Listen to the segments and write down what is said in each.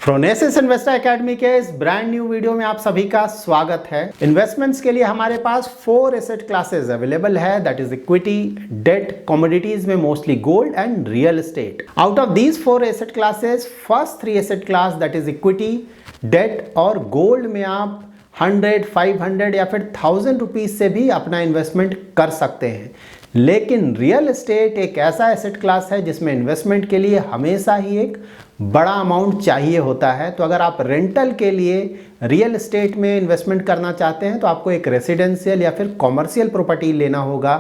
Phronesis investor academy के इस brand new video में आप सभी का स्वागत है। इन्वेस्टमेंट्स के लिए हमारे पास 4 एसेट क्लासेस अवेलेबल है, that is equity, debt, commodities में mostly gold and real estate. Out of these 4 asset classes, first 3 asset class that is equity, debt और गोल्ड में आप 100, 500 या फिर 1000 रुपीज से भी अपना इन्वेस्टमेंट कर सकते हैं। लेकिन रियल एस्टेट एक ऐसा एसेट क्लास है जिसमें इन्वेस्टमेंट के लिए हमेशा ही एक बड़ा अमाउंट चाहिए होता है। तो अगर आप रेंटल के लिए रियल एस्टेट में इन्वेस्टमेंट करना चाहते हैं तो आपको एक रेसिडेंशियल या फिर कॉमर्शियल प्रॉपर्टी लेना होगा।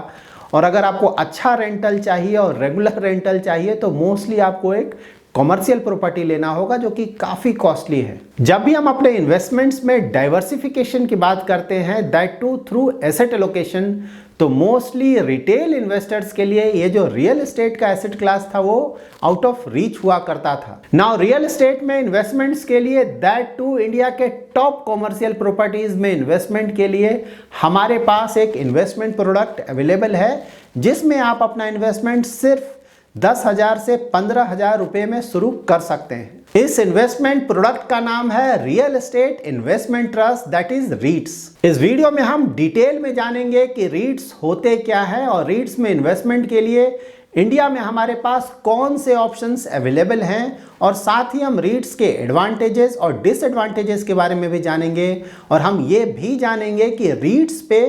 और अगर आपको अच्छा रेंटल चाहिए और रेगुलर रेंटल चाहिए तो मोस्टली आपको एक कॉमर्शियल प्रॉपर्टी लेना होगा, जो कि काफ़ी कॉस्टली है। जब भी हम अपने इन्वेस्टमेंट्स में डाइवर्सिफिकेशन की बात करते हैं, that too through asset allocation, तो मोस्टली रिटेल इन्वेस्टर्स के लिए ये जो रियल एस्टेट का एसेट क्लास था वो आउट ऑफ रीच हुआ करता था। नाउ रियल एस्टेट में इन्वेस्टमेंट्स के लिए, दैट टू इंडिया के टॉप कॉमर्शियल प्रॉपर्टीज में इन्वेस्टमेंट के लिए हमारे पास एक इन्वेस्टमेंट प्रोडक्ट अवेलेबल है, जिसमें आप अपना इन्वेस्टमेंट सिर्फ 10,000 से 15,000 रुपए में शुरू कर सकते हैं। इस इन्वेस्टमेंट प्रोडक्ट का नाम है real estate investment trust, that is रीट्स। इस वीडियो में हम डिटेल में जानेंगे कि रीट्स होते क्या है और रीट्स में इन्वेस्टमेंट के लिए इंडिया में हमारे पास कौन से ऑप्शंस अवेलेबल हैं, और साथ ही हम रीट्स के एडवांटेजेस और डिसएडवांटेजेस के बारे में भी जानेंगे। और हम ये भी जानेंगे कि रीट्स पे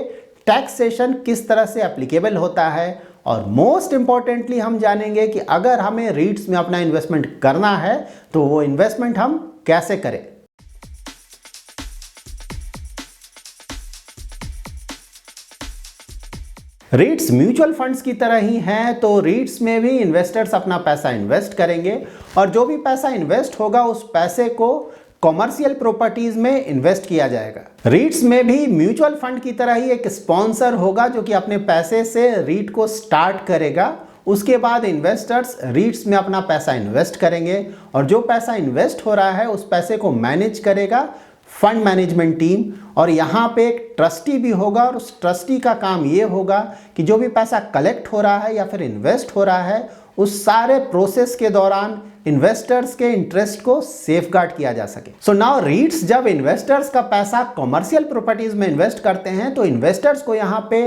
टैक्सेशन किस तरह से एप्लीकेबल होता है। और मोस्ट इंपॉर्टेंटली हम जानेंगे कि अगर हमें रीट्स में अपना इन्वेस्टमेंट करना है तो वो इन्वेस्टमेंट हम कैसे करें। रीट्स म्यूचुअल फंड्स की तरह ही हैं, तो रीट्स में भी इन्वेस्टर्स अपना पैसा इन्वेस्ट करेंगे और जो भी पैसा इन्वेस्ट होगा उस पैसे को कॉमर्शियल प्रॉपर्टीज में इन्वेस्ट किया जाएगा। रीट्स में भी म्यूचुअल फंड की तरह ही एक स्पॉन्सर होगा जो कि अपने पैसे से रीट को स्टार्ट करेगा। उसके बाद इन्वेस्टर्स रीट्स में अपना पैसा इन्वेस्ट करेंगे और जो पैसा इन्वेस्ट हो रहा है उस पैसे को मैनेज करेगा फंड मैनेजमेंट टीम। और यहाँ पे एक ट्रस्टी भी होगा और उस ट्रस्टी का काम ये होगा कि जो भी पैसा कलेक्ट हो रहा है या फिर इन्वेस्ट हो रहा है उस सारे प्रोसेस के दौरान इन्वेस्टर्स के इंटरेस्ट को सेफगार्ड किया जा सके। सो नाउ रीट्स जब इन्वेस्टर्स का पैसा कॉमर्शियल प्रॉपर्टीज में इन्वेस्ट करते हैं तो इन्वेस्टर्स को यहाँ पे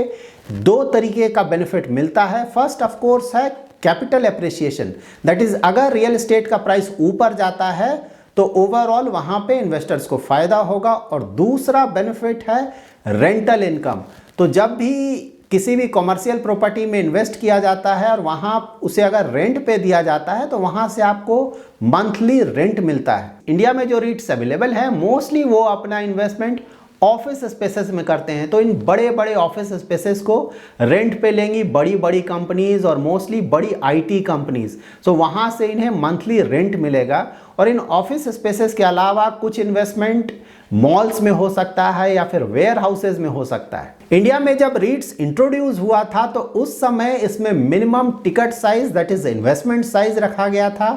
2 तरीके का बेनिफिट मिलता है। फर्स्ट ऑफ कोर्स है कैपिटल एप्रिसिएशन, दैट इज अगर रियल एस्टेट का प्राइस ऊपर जाता है तो ओवरऑल वहां पे इन्वेस्टर्स को फायदा होगा। और दूसरा बेनिफिट है रेंटल इनकम। तो जब भी किसी भी कॉमर्शियल प्रॉपर्टी में इन्वेस्ट किया जाता है और वहां उसे अगर रेंट पे दिया जाता है तो वहां से आपको मंथली रेंट मिलता है। इंडिया में जो रीट्स अवेलेबल है मोस्टली वो अपना इन्वेस्टमेंट ऑफिस स्पेसेस में करते हैं, तो इन बड़े बड़े ऑफिस स्पेसेस को रेंट पे लेंगी बड़ी बड़ी कंपनीज और मोस्टली बड़ी आईटी कंपनीज। सो वहां से इन्हें मंथली रेंट मिलेगा। और इन ऑफिस स्पेसेस के अलावा कुछ इन्वेस्टमेंट मॉल्स में हो सकता है या फिर वेयर हाउसेज में हो सकता है। इंडिया में जब रीट्स इंट्रोड्यूस हुआ था तो उस समय इसमें minimum ticket size, that is investment size रखा गया था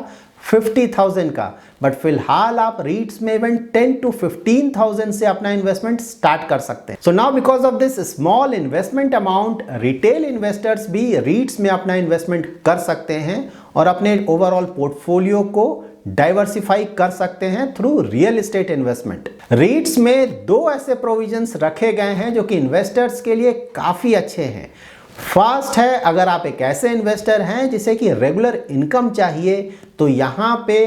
50,000 का। बट फिलहाल आप रीट्स में इवन 10 to 15,000 से अपना इन्वेस्टमेंट स्टार्ट कर सकते हैं। So now because of this small investment amount, retail investors भी रीट्स में अपना इन्वेस्टमेंट कर सकते हैं और अपने ओवरऑल पोर्टफोलियो को डाइवर्सिफाई कर सकते हैं थ्रू रियल एस्टेट इन्वेस्टमेंट। रीट्स में 2 ऐसे प्रोविजंस रखे गए हैं जो कि इन्वेस्टर्स के लिए काफी अच्छे हैं। फर्स्ट है, अगर आप एक ऐसे इन्वेस्टर हैं जिसे कि रेगुलर इनकम चाहिए तो यहाँ पे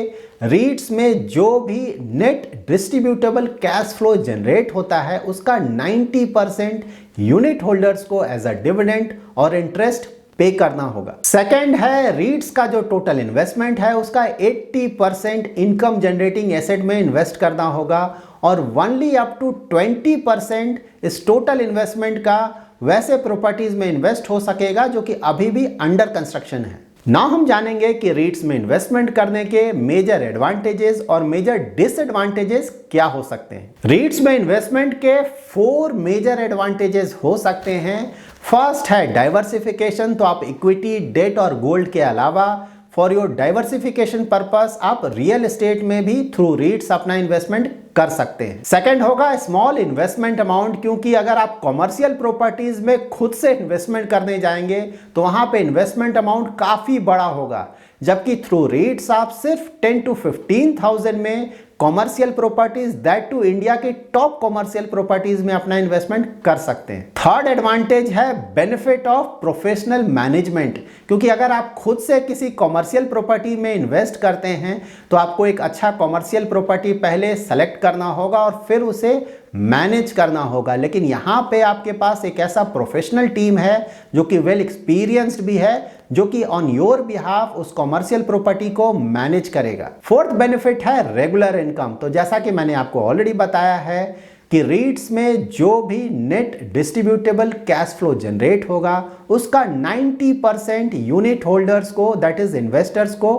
रीट्स में जो भी net distributable cash flow generate होता है उसका 90% यूनिट होल्डर्स को एज अ डिविडेंड और इंटरेस्ट पे करना होगा। सेकंड है, रीट्स का जो टोटल इन्वेस्टमेंट है उसका 80% इनकम जनरेटिंग एसेट में इन्वेस्ट करना होगा और ओनली अप टू 20% इस टोटल इन्वेस्टमेंट का वैसे प्रॉपर्टीज में इन्वेस्ट हो सकेगा जो कि अभी भी अंडर कंस्ट्रक्शन है। नाउ हम जानेंगे कि रीट्स में इन्वेस्टमेंट करने के मेजर एडवांटेजेस और मेजर डिसएडवांटेजेस क्या हो सकते हैं। रीट्स में इन्वेस्टमेंट के 4 मेजर एडवांटेजेस हो सकते हैं। फर्स्ट है डाइवर्सिफिकेशन, तो आप इक्विटी, डेट और गोल्ड के अलावा फॉर योर डाइवर्सिफिकेशन पर्पस आप रियल एस्टेट में भी थ्रू रीट्स अपना इन्वेस्टमेंट कर सकते हैं। सेकंड होगा स्मॉल इन्वेस्टमेंट अमाउंट, क्योंकि अगर आप कॉमर्शियल प्रॉपर्टीज में खुद से इन्वेस्टमेंट करने जाएंगे तो वहां पे इन्वेस्टमेंट अमाउंट काफी बड़ा होगा, जबकि थ्रू रीट्स आप सिर्फ 10 to 15,000 में commercial properties, that too India के टॉप कॉमर्शियल प्रॉपर्टीज में अपना इन्वेस्टमेंट कर सकते हैं। थर्ड एडवांटेज है बेनिफिट ऑफ प्रोफेशनल मैनेजमेंट, क्योंकि अगर आप खुद से किसी कॉमर्शियल प्रॉपर्टी में इन्वेस्ट करते हैं तो आपको एक अच्छा कॉमर्शियल प्रॉपर्टी पहले सेलेक्ट करना होगा और फिर उसे मैनेज करना होगा। लेकिन यहाँ पे आपके पास एक ऐसा प्रोफेशनल टीम है जो कि वेल एक्सपीरियंस्ड भी है, जो कि ऑन योर बिहाफ उस कॉमर्शियल प्रॉपर्टी को मैनेज करेगा। फोर्थ बेनिफिट है रेगुलर इनकम। तो जैसा कि मैंने आपको ऑलरेडी बताया है कि रीट्स में जो भी net distributable cash flow generate होगा उसका 90% यूनिट होल्डर्स को, दैट इज इन्वेस्टर्स को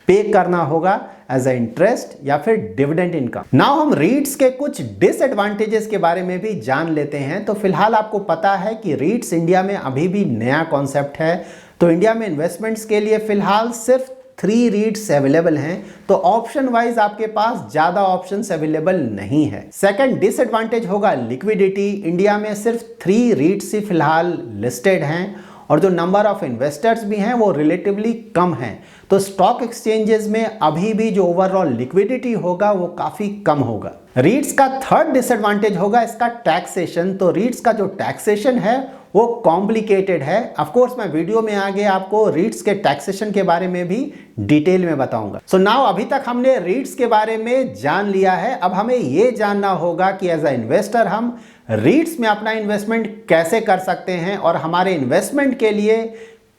पे करना होगा एज अ इंटरेस्ट या फिर डिविडेंड इनकम। नाउ हम रीट्स के कुछ डिसएडवांटेजेस के बारे में भी जान लेते हैं। तो फिलहाल आपको पता है कि रीट्स इंडिया में अभी भी नया कॉन्सेप्ट है, तो इंडिया में इन्वेस्टमेंट्स के लिए फिलहाल सिर्फ 3 रीट्स अवेलेबल हैं, तो ऑप्शन वाइज आपके पास ज्यादा ऑप्शंस अवेलेबल नहीं है। सेकंड डिसएडवांटेज होगा लिक्विडिटी। इंडिया में सिर्फ 3 रीट्स ही फिलहाल लिस्टेड हैं और जो नंबर ऑफ इन्वेस्टर्स भी हैं वो रिलेटिवली कम हैं, तो स्टॉक एक्सचेंजेस में अभी भी जो ओवरऑल लिक्विडिटी होगा वो काफी कम होगा। रीट्स का थर्ड डिसएडवांटेज होगा इसका टैक्सेशन। तो रीट्स का जो टैक्सेशन है वो कॉम्प्लिकेटेड है। ऑफ कोर्स मैं वीडियो में आगे आपको रीट्स के टैक्सेशन के बारे में भी डिटेल में बताऊंगा। सो नाउ अभी तक हमने रीट्स के बारे में जान लिया है, अब हमें ये जानना होगा कि एज अ इन्वेस्टर हम रीट्स में अपना इन्वेस्टमेंट कैसे कर सकते हैं और हमारे इन्वेस्टमेंट के लिए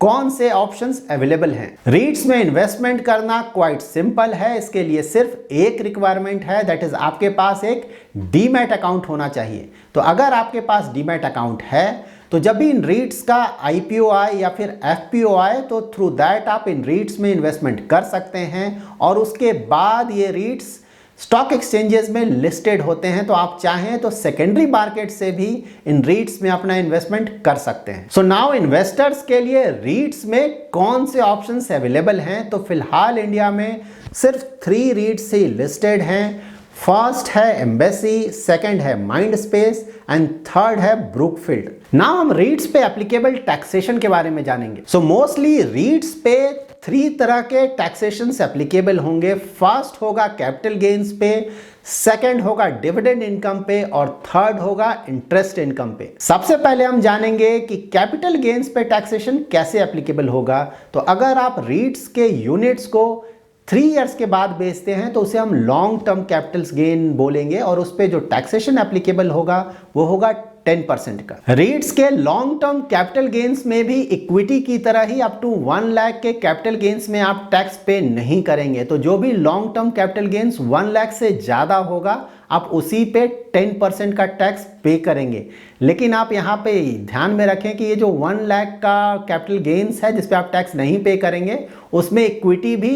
कौन से ऑप्शंस अवेलेबल हैं। रीट्स में इन्वेस्टमेंट करना क्वाइट सिंपल है। इसके लिए सिर्फ एक रिक्वायरमेंट है, दैट इज आपके पास एक डीमैट अकाउंट होना चाहिए। तो अगर आपके पास डीमैट अकाउंट है तो जब भी इन रीट्स का आईपीओ आए या फिर एफपीओ आए तो थ्रू दैट आप इन रीट्स में इन्वेस्टमेंट कर सकते हैं और उसके बाद ये रीट्स स्टॉक एक्सचेंजेस में लिस्टेड होते हैं, तो आप चाहें तो सेकेंडरी मार्केट से भी इन रीट्स में अपना इन्वेस्टमेंट कर सकते हैं। सो नाउ इन्वेस्टर्स के लिए रीट्स में कौन से ऑप्शंस अवेलेबल हैं, तो फिलहाल इंडिया में सिर्फ 3 रीट्स ही लिस्टेड हैं। फर्स्ट है एम्बेसी, सेकंड है माइंडस्पेस एंड थर्ड है ब्रुकफील्ड। नाउ हम रीट्स पे एप्लीकेबल टैक्सेशन के बारे में जानेंगे। सो मोस्टली रीट्स पे 3 तरह के टैक्सेशन एप्लीकेबल होंगे। फर्स्ट होगा कैपिटल गेन्स पे, सेकंड होगा डिविडेंड इनकम पे और थर्ड होगा इंटरेस्ट इनकम पे। सबसे पहले हम जानेंगे कि कैपिटल गेन्स पे टैक्सेशन कैसे एप्लीकेबल होगा। तो अगर आप रीट्स के यूनिट्स को 3 इयर्स के बाद बेचते हैं तो उसे हम लॉन्ग टर्म कैपिटल गेन बोलेंगे और उस पे जो टैक्सेशन एप्लीकेबल होगा वो होगा 10% का। रीट्स के लॉन्ग टर्म कैपिटल गेन्स में भी इक्विटी की तरह ही अप टू 1 लाख के कैपिटल गेन्स में आप टैक्स पे नहीं करेंगे। तो जो भी long term capital gains 1 lakh से ज्यादा होगा आप उसी पे 10% का टैक्स पे करेंगे। लेकिन आप यहाँ पे ध्यान में रखें कि ये जो 1 लाख का कैपिटल गेन्स है जिसपे आप टैक्स नहीं पे करेंगे उसमें इक्विटी भी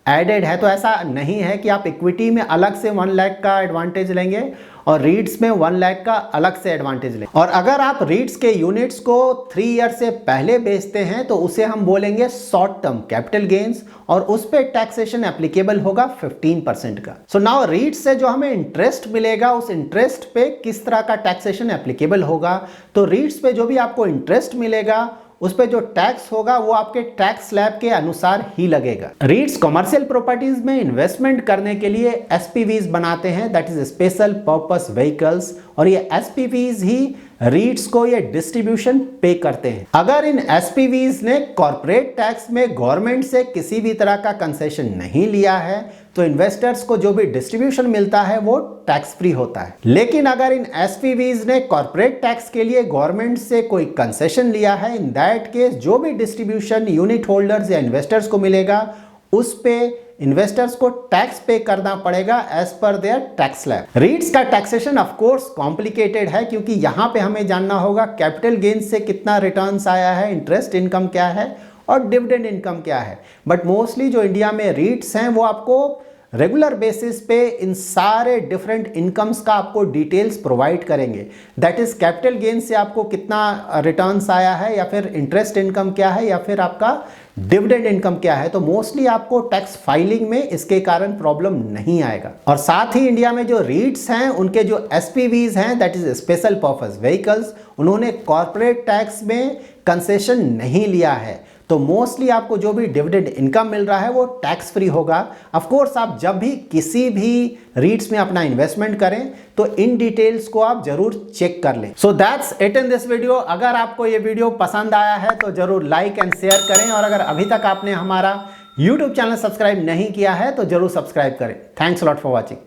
एडेड है। तो ऐसा नहीं है कि आप इक्विटी में अलग से 1 लाख का एडवांटेज लेंगे और रीट्स में 1 लाख का अलग से एडवांटेज लेंगे। और अगर आप रीट्स के यूनिट्स को 3 ईयर से पहले बेचते हैं तो उसे हम बोलेंगे शॉर्ट टर्म कैपिटल गेन्स और उस पे टैक्सेशन एप्लीकेबल होगा 15% का। सो नाउ रीट्स से जो हमें इंटरेस्ट मिलेगा उस इंटरेस्ट पे किस तरह का टैक्सेशन एप्लीकेबल होगा। तो रीट्स पे जो भी आपको इंटरेस्ट मिलेगा उस पे जो टैक्स होगा वो आपके टैक्स स्लैब के अनुसार ही लगेगा। रीट्स कमर्शियल प्रॉपर्टीज में इन्वेस्टमेंट करने के लिए एसपीवीज बनाते हैं, that is special purpose vehicles, और ये एसपीवीज ही रीट्स को ये डिस्ट्रीब्यूशन पे करते हैं। अगर इन एसपीवीज ने कॉर्पोरेट टैक्स में गवर्नमेंट से किसी भी तरह का कंसेशन नहीं लिया है तो इन्वेस्टर्स को जो भी डिस्ट्रीब्यूशन मिलता है वो टैक्स फ्री होता है। लेकिन अगर इन एसपीवीज ने कॉर्पोरेट टैक्स के लिए गवर्नमेंट से कोई कंसेशन लिया है, इन दैट केस जो भी डिस्ट्रीब्यूशन यूनिट होल्डर्स या इन्वेस्टर्स को मिलेगा उस पे इन्वेस्टर्स को टैक्स पे करना पड़ेगा as per there tax slab. रीट्स का टैक्सेशन ऑफ कोर्स कॉम्प्लिकेटेड है क्योंकि यहाँ पे हमें जानना होगा कैपिटल गेन से कितना रिटर्न्स आया है, इंटरेस्ट इनकम क्या है और डिविडेंड इनकम क्या है। बट मोस्टली जो इंडिया में रीट्स हैं वो आपको रेगुलर बेसिस पे इन सारे डिफरेंट इनकम्स का आपको डिटेल्स प्रोवाइड करेंगे। दैट इज कैपिटल गेन से आपको कितना रिटर्न्स आया है या फिर इंटरेस्ट इनकम क्या है या फिर आपका डिविडेंड इनकम क्या है। तो मोस्टली आपको टैक्स फाइलिंग में इसके कारण प्रॉब्लम नहीं आएगा। और साथ ही इंडिया में जो रीट्स हैं उनके जो एसपीवीज हैं that is special purpose vehicles, उन्होंने कॉर्पोरेट टैक्स में कंसेशन नहीं लिया है। तो मोस्टली आपको जो भी डिविडेंड इनकम मिल रहा है वो टैक्स फ्री होगा। ऑफ कोर्स आप जब भी किसी भी रीट्स में अपना इन्वेस्टमेंट करें तो इन डिटेल्स को आप जरूर चेक कर लें। So that's it in this video. अगर आपको ये वीडियो पसंद आया है तो जरूर लाइक एंड शेयर करें, और अगर अभी तक आपने हमारा YouTube चैनल सब्सक्राइब नहीं किया है तो जरूर सब्सक्राइब करें। Thanks a lot for watching.